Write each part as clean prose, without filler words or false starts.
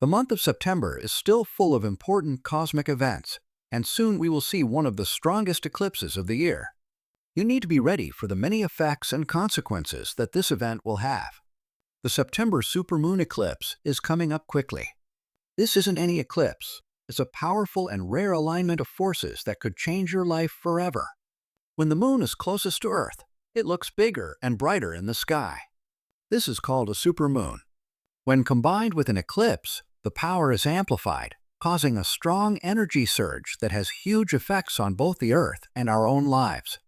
The month of September is still full of important cosmic events, and soon we will see one of the strongest eclipses of the year. You need to be ready for the many effects and consequences that this event will have. The September Supermoon Eclipse is coming up quickly. This isn't any eclipse. It's a powerful and rare alignment of forces that could change your life forever. When the moon is closest to Earth, it looks bigger and brighter in the sky. This is called a supermoon. When combined with an eclipse, the power is amplified, causing a strong energy surge that has huge effects on both the Earth and our own lives.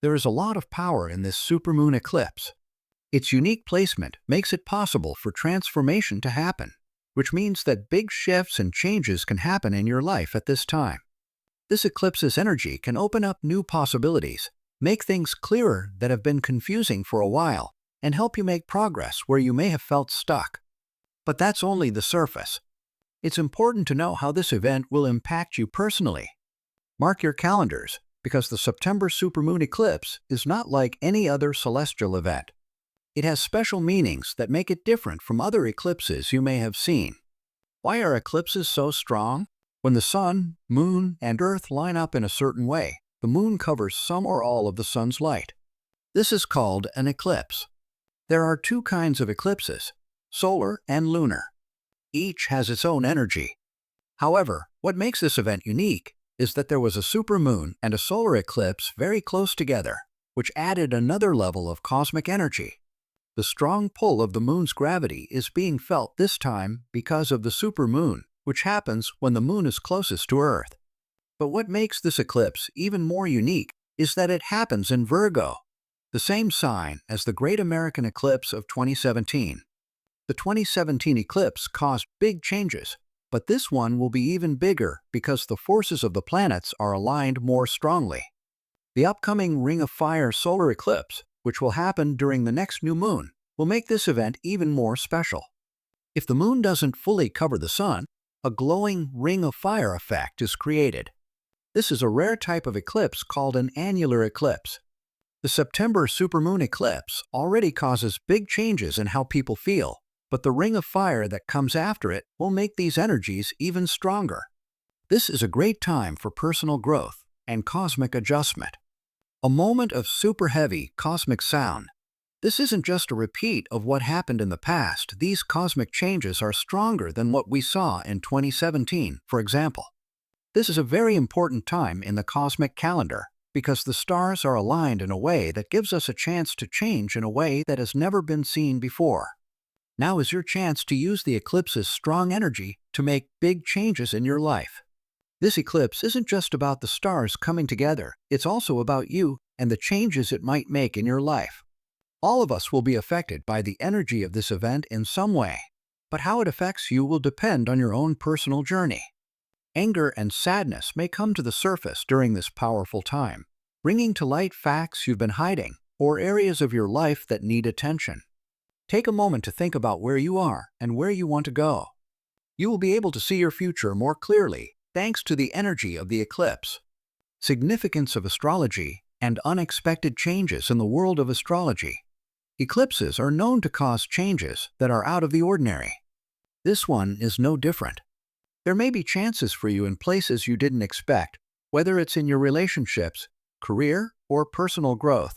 There is a lot of power in this supermoon eclipse. Its unique placement makes it possible for transformation to happen, which means that big shifts and changes can happen in your life at this time. This eclipse's energy can open up new possibilities, make things clearer that have been confusing for a while, and help you make progress where you may have felt stuck. But that's only the surface. It's important to know how this event will impact you personally. Mark your calendars, because the September Supermoon Eclipse is not like any other celestial event. It has special meanings that make it different from other eclipses you may have seen. Why are eclipses so strong? When the sun, moon, and Earth line up in a certain way, the moon covers some or all of the sun's light. This is called an eclipse. There are two kinds of eclipses: solar and lunar. Each has its own energy. However, what makes this event unique is that there was a supermoon and a solar eclipse very close together, which added another level of cosmic energy. The strong pull of the moon's gravity is being felt this time because of the supermoon, which happens when the moon is closest to Earth. But what makes this eclipse even more unique is that it happens in Virgo, the same sign as the Great American Eclipse of 2017. The 2017 eclipse caused big changes, but this one will be even bigger because the forces of the planets are aligned more strongly. The upcoming Ring of Fire solar eclipse, which will happen during the next new moon, will make this event even more special. If the moon doesn't fully cover the sun, a glowing Ring of Fire effect is created. This is a rare type of eclipse called an annular eclipse. The September Supermoon Eclipse already causes big changes in how people feel, but the Ring of Fire that comes after it will make these energies even stronger. This is a great time for personal growth and cosmic adjustment. A moment of super heavy cosmic sound. This isn't just a repeat of what happened in the past. These cosmic changes are stronger than what we saw in 2017, for example. This is a very important time in the cosmic calendar because the stars are aligned in a way that gives us a chance to change in a way that has never been seen before. Now is your chance to use the eclipse's strong energy to make big changes in your life. This eclipse isn't just about the stars coming together, it's also about you and the changes it might make in your life. All of us will be affected by the energy of this event in some way, but how it affects you will depend on your own personal journey. Anger and sadness may come to the surface during this powerful time, bringing to light facts you've been hiding or areas of your life that need attention. Take a moment to think about where you are and where you want to go. You will be able to see your future more clearly thanks to the energy of the eclipse. Significance of astrology and unexpected changes in the world of astrology. Eclipses are known to cause changes that are out of the ordinary. This one is no different. There may be chances for you in places you didn't expect, whether it's in your relationships, career, or personal growth.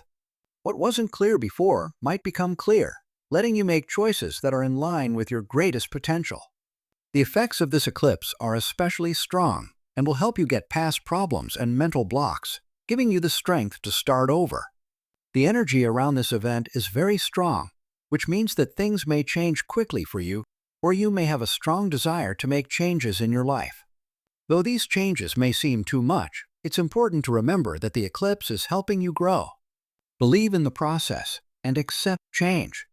What wasn't clear before might become clear, letting you make choices that are in line with your greatest potential. The effects of this eclipse are especially strong and will help you get past problems and mental blocks, giving you the strength to start over. The energy around this event is very strong, which means that things may change quickly for you, or you may have a strong desire to make changes in your life. Though these changes may seem too much, it's important to remember that the eclipse is helping you grow. Believe in the process and accept change.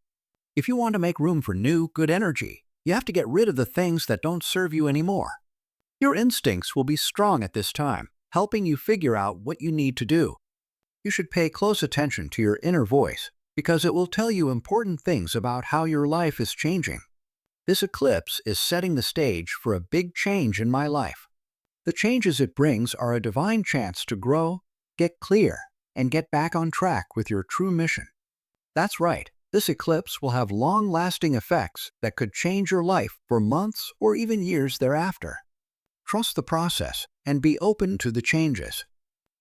If you want to make room for new, good energy, you have to get rid of the things that don't serve you anymore. Your instincts will be strong at this time, helping you figure out what you need to do. You should pay close attention to your inner voice because it will tell you important things about how your life is changing. This eclipse is setting the stage for a big change in my life. The changes it brings are a divine chance to grow, get clear, and get back on track with your true mission. That's right. This eclipse will have long-lasting effects that could change your life for months or even years thereafter. Trust the process and be open to the changes.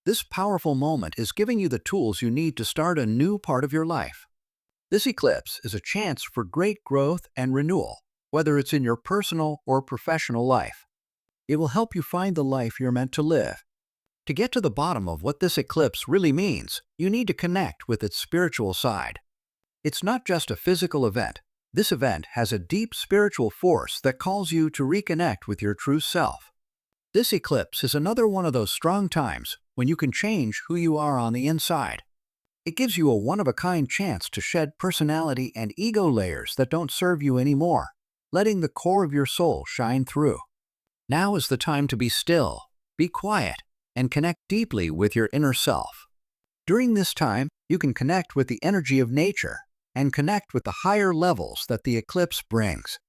This powerful moment is giving you the tools you need to start a new part of your life. This eclipse is a chance for great growth and renewal, whether it's in your personal or professional life. It will help you find the life you're meant to live. To get to the bottom of what this eclipse really means, you need to connect with its spiritual side. It's not just a physical event. This event has a deep spiritual force that calls you to reconnect with your true self. This eclipse is another one of those strong times when you can change who you are on the inside. It gives you a one-of-a-kind chance to shed personality and ego layers that don't serve you anymore, letting the core of your soul shine through. Now is the time to be still, be quiet, and connect deeply with your inner self. During this time, you can connect with the energy of nature and connect with the higher levels that the eclipse brings.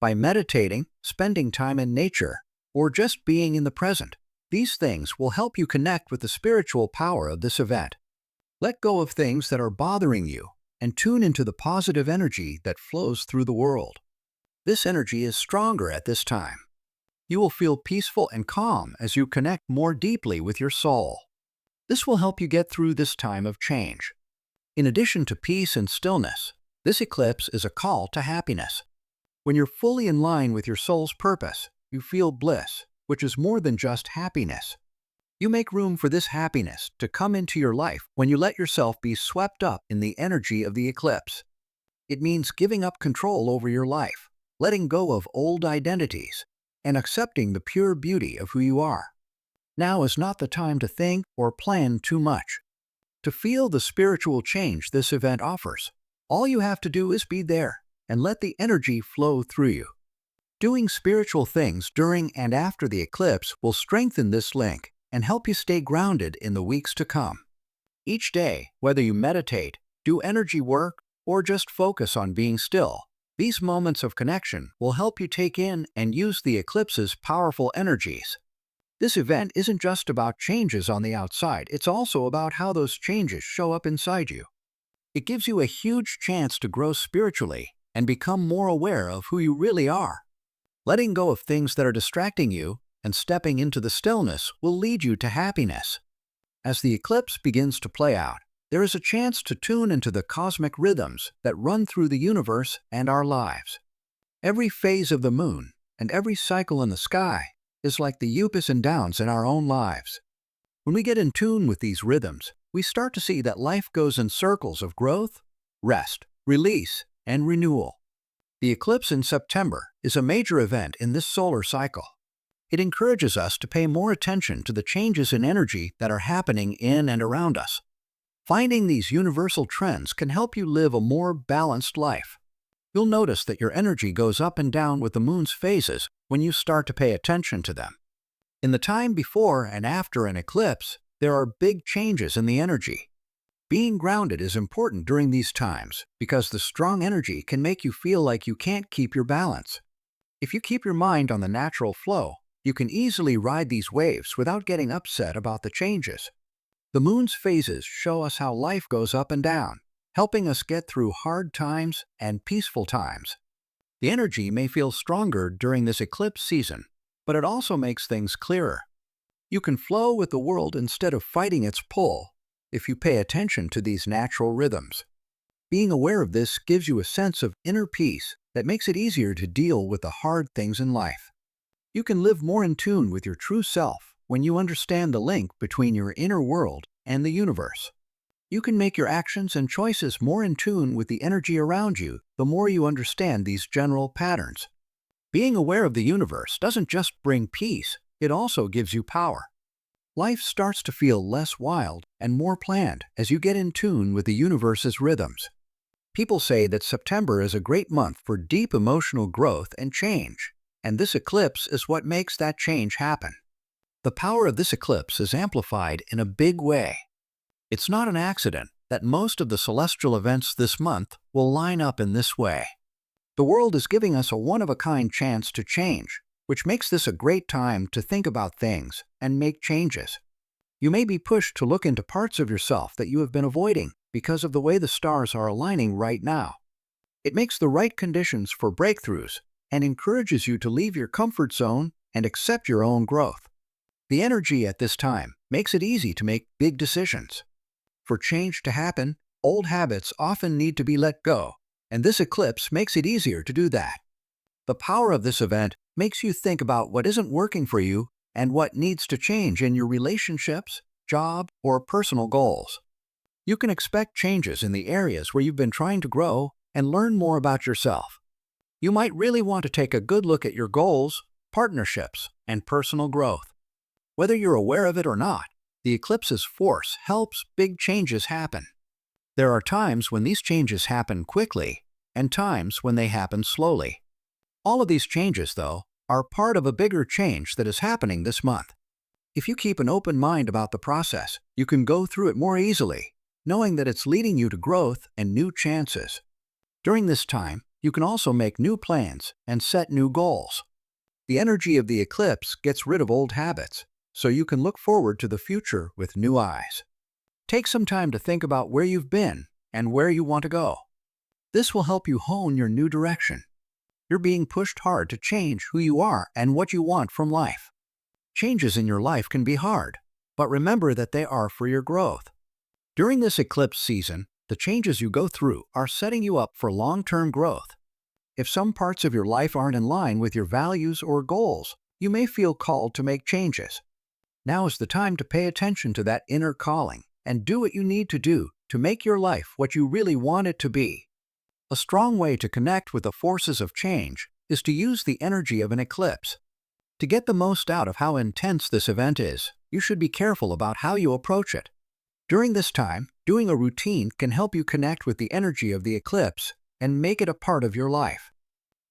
By meditating, spending time in nature, or just being in the present, these things will help you connect with the spiritual power of this event. Let go of things that are bothering you and tune into the positive energy that flows through the world. This energy is stronger at this time. You will feel peaceful and calm as you connect more deeply with your soul. This will help you get through this time of change. In addition to peace and stillness, this eclipse is a call to happiness. When you're fully in line with your soul's purpose, you feel bliss, which is more than just happiness. You make room for this happiness to come into your life when you let yourself be swept up in the energy of the eclipse. It means giving up control over your life, letting go of old identities, and accepting the pure beauty of who you are. Now is not the time to think or plan too much. To feel the spiritual change this event offers, all you have to do is be there and let the energy flow through you. Doing spiritual things during and after the eclipse will strengthen this link and help you stay grounded in the weeks to come. Each day, whether you meditate, do energy work, or just focus on being still, these moments of connection will help you take in and use the eclipse's powerful energies. This event isn't just about changes on the outside, it's also about how those changes show up inside you. It gives you a huge chance to grow spiritually and become more aware of who you really are. Letting go of things that are distracting you and stepping into the stillness will lead you to happiness. As the eclipse begins to play out, there is a chance to tune into the cosmic rhythms that run through the universe and our lives. Every phase of the moon and every cycle in the sky is like the ups and downs in our own lives. When we get in tune with these rhythms, we start to see that life goes in circles of growth, rest, release, and renewal. The eclipse in September is a major event in this solar cycle. It encourages us to pay more attention to the changes in energy that are happening in and around us. Finding these universal trends can help you live a more balanced life. You'll notice that your energy goes up and down with the moon's phases when you start to pay attention to them. In the time before and after an eclipse, there are big changes in the energy. Being grounded is important during these times because the strong energy can make you feel like you can't keep your balance. If you keep your mind on the natural flow, you can easily ride these waves without getting upset about the changes. The moon's phases show us how life goes up and down, helping us get through hard times and peaceful times. The energy may feel stronger during this eclipse season, but it also makes things clearer. You can flow with the world instead of fighting its pull if you pay attention to these natural rhythms. Being aware of this gives you a sense of inner peace that makes it easier to deal with the hard things in life. You can live more in tune with your true self when you understand the link between your inner world and the universe. You can make your actions and choices more in tune with the energy around you the more you understand these general patterns. Being aware of the universe doesn't just bring peace, it also gives you power. Life starts to feel less wild and more planned as you get in tune with the universe's rhythms. People say that September is a great month for deep emotional growth and change, and this eclipse is what makes that change happen. The power of this eclipse is amplified in a big way. It's not an accident that most of the celestial events this month will line up in this way. The world is giving us a one-of-a-kind chance to change, which makes this a great time to think about things and make changes. You may be pushed to look into parts of yourself that you have been avoiding because of the way the stars are aligning right now. It makes the right conditions for breakthroughs and encourages you to leave your comfort zone and accept your own growth. The energy at this time makes it easy to make big decisions. For change to happen, old habits often need to be let go, and this eclipse makes it easier to do that. The power of this event makes you think about what isn't working for you and what needs to change in your relationships, job, or personal goals. You can expect changes in the areas where you've been trying to grow and learn more about yourself. You might really want to take a good look at your goals, partnerships, and personal growth. Whether you're aware of it or not, the eclipse's force helps big changes happen. There are times when these changes happen quickly and times when they happen slowly. All of these changes, though, are part of a bigger change that is happening this month. If you keep an open mind about the process, you can go through it more easily, knowing that it's leading you to growth and new chances. During this time, you can also make new plans and set new goals. The energy of the eclipse gets rid of old habits, so you can look forward to the future with new eyes. Take some time to think about where you've been and where you want to go. This will help you hone your new direction. You're being pushed hard to change who you are and what you want from life. Changes in your life can be hard, but remember that they are for your growth. During this eclipse season, the changes you go through are setting you up for long-term growth. If some parts of your life aren't in line with your values or goals, you may feel called to make changes. Now is the time to pay attention to that inner calling and do what you need to do to make your life what you really want it to be. A strong way to connect with the forces of change is to use the energy of an eclipse. To get the most out of how intense this event is, you should be careful about how you approach it. During this time, doing a routine can help you connect with the energy of the eclipse and make it a part of your life.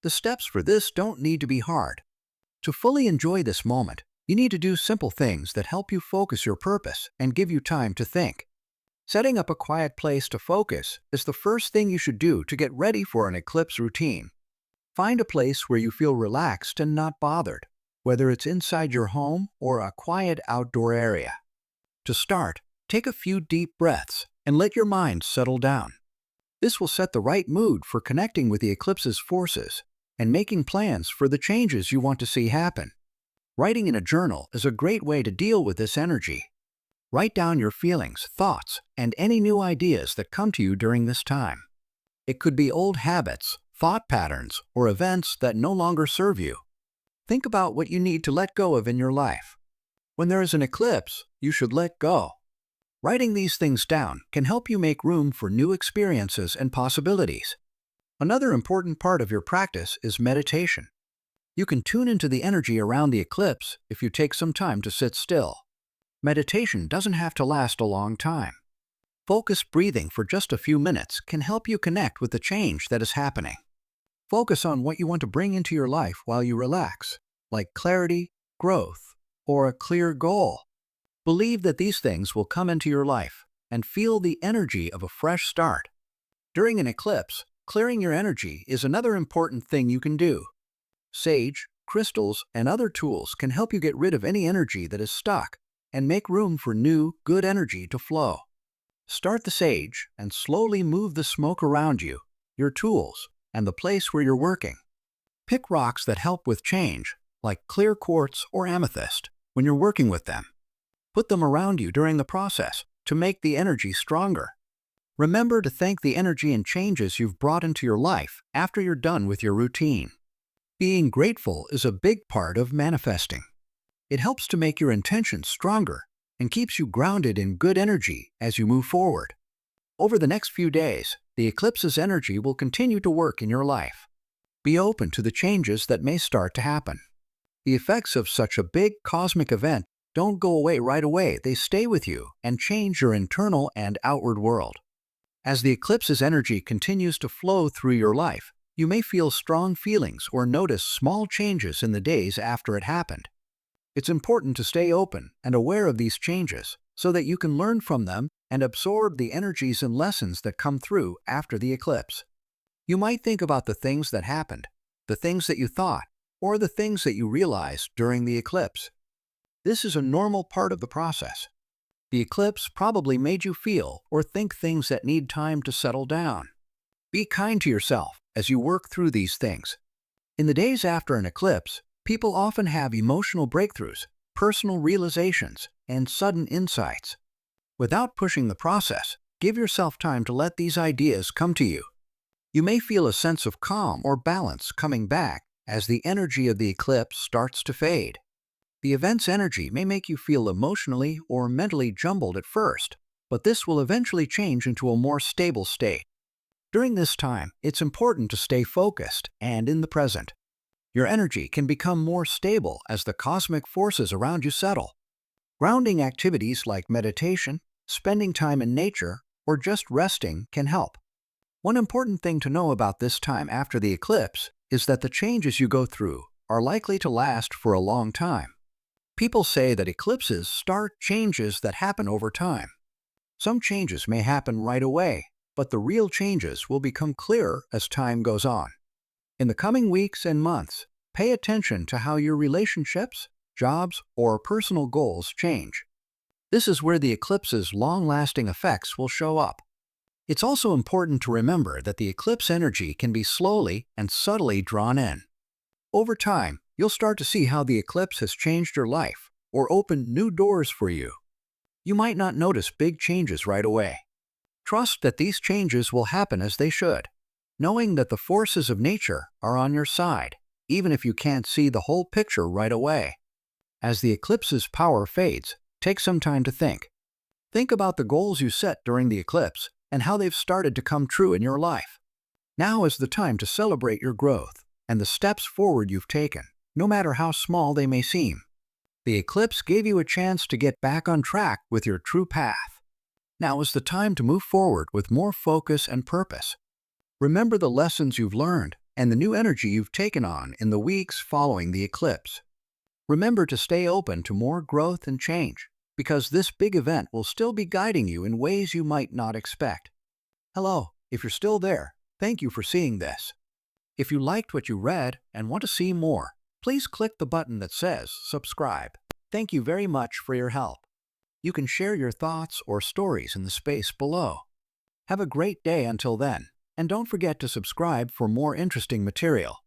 The steps for this don't need to be hard. To fully enjoy this moment, you need to do simple things that help you focus your purpose and give you time to think. Setting up a quiet place to focus is the first thing you should do to get ready for an eclipse routine. Find a place where you feel relaxed and not bothered, whether it's inside your home or a quiet outdoor area. To start, take a few deep breaths and let your mind settle down. This will set the right mood for connecting with the eclipse's forces and making plans for the changes you want to see happen. Writing in a journal is a great way to deal with this energy. Write down your feelings, thoughts, and any new ideas that come to you during this time. It could be old habits, thought patterns, or events that no longer serve you. Think about what you need to let go of in your life. When there is an eclipse, you should let go. Writing these things down can help you make room for new experiences and possibilities. Another important part of your practice is meditation. You can tune into the energy around the eclipse if you take some time to sit still. Meditation doesn't have to last a long time. Focused breathing for just a few minutes can help you connect with the change that is happening. Focus on what you want to bring into your life while you relax, like clarity, growth, or a clear goal. Believe that these things will come into your life and feel the energy of a fresh start. During an eclipse, clearing your energy is another important thing you can do. Sage, crystals, and other tools can help you get rid of any energy that is stuck and make room for new, good energy to flow. Start the sage and slowly move the smoke around you, your tools, and the place where you're working. Pick rocks that help with change, like clear quartz or amethyst, when you're working with them. Put them around you during the process to make the energy stronger. Remember to thank the energy and changes you've brought into your life after you're done with your routine. Being grateful is a big part of manifesting. It helps to make your intentions stronger and keeps you grounded in good energy as you move forward. Over the next few days, the eclipse's energy will continue to work in your life. Be open to the changes that may start to happen. The effects of such a big cosmic event don't go away right away. They stay with you and change your internal and outward world. As the eclipse's energy continues to flow through your life, you may feel strong feelings or notice small changes in the days after it happened. It's important to stay open and aware of these changes so that you can learn from them and absorb the energies and lessons that come through after the eclipse. You might think about the things that happened, the things that you thought, or the things that you realized during the eclipse. This is a normal part of the process. The eclipse probably made you feel or think things that need time to settle down. Be kind to yourself as you work through these things. In the days after an eclipse, people often have emotional breakthroughs, personal realizations, and sudden insights. Without pushing the process, give yourself time to let these ideas come to you. You may feel a sense of calm or balance coming back as the energy of the eclipse starts to fade. The event's energy may make you feel emotionally or mentally jumbled at first, but this will eventually change into a more stable state. During this time, it's important to stay focused and in the present. Your energy can become more stable as the cosmic forces around you settle. Grounding activities like meditation, spending time in nature, or just resting can help. One important thing to know about this time after the eclipse is that the changes you go through are likely to last for a long time. People say that eclipses start changes that happen over time. Some changes may happen right away, but the real changes will become clearer as time goes on. In the coming weeks and months, pay attention to how your relationships, jobs, or personal goals change. This is where the eclipse's long-lasting effects will show up. It's also important to remember that the eclipse energy can be slowly and subtly drawn in. Over time, you'll start to see how the eclipse has changed your life or opened new doors for you. You might not notice big changes right away. Trust that these changes will happen as they should, knowing that the forces of nature are on your side, even if you can't see the whole picture right away. As the eclipse's power fades, take some time to think. Think about the goals you set during the eclipse and how they've started to come true in your life. Now is the time to celebrate your growth and the steps forward you've taken, no matter how small they may seem. The eclipse gave you a chance to get back on track with your true path. Now is the time to move forward with more focus and purpose. Remember the lessons you've learned and the new energy you've taken on in the weeks following the eclipse. Remember to stay open to more growth and change, because this big event will still be guiding you in ways you might not expect. Hello, if you're still there, thank you for seeing this. If you liked what you read and want to see more, please click the button that says subscribe. Thank you very much for your help. You can share your thoughts or stories in the space below. Have a great day until then, and don't forget to subscribe for more interesting material.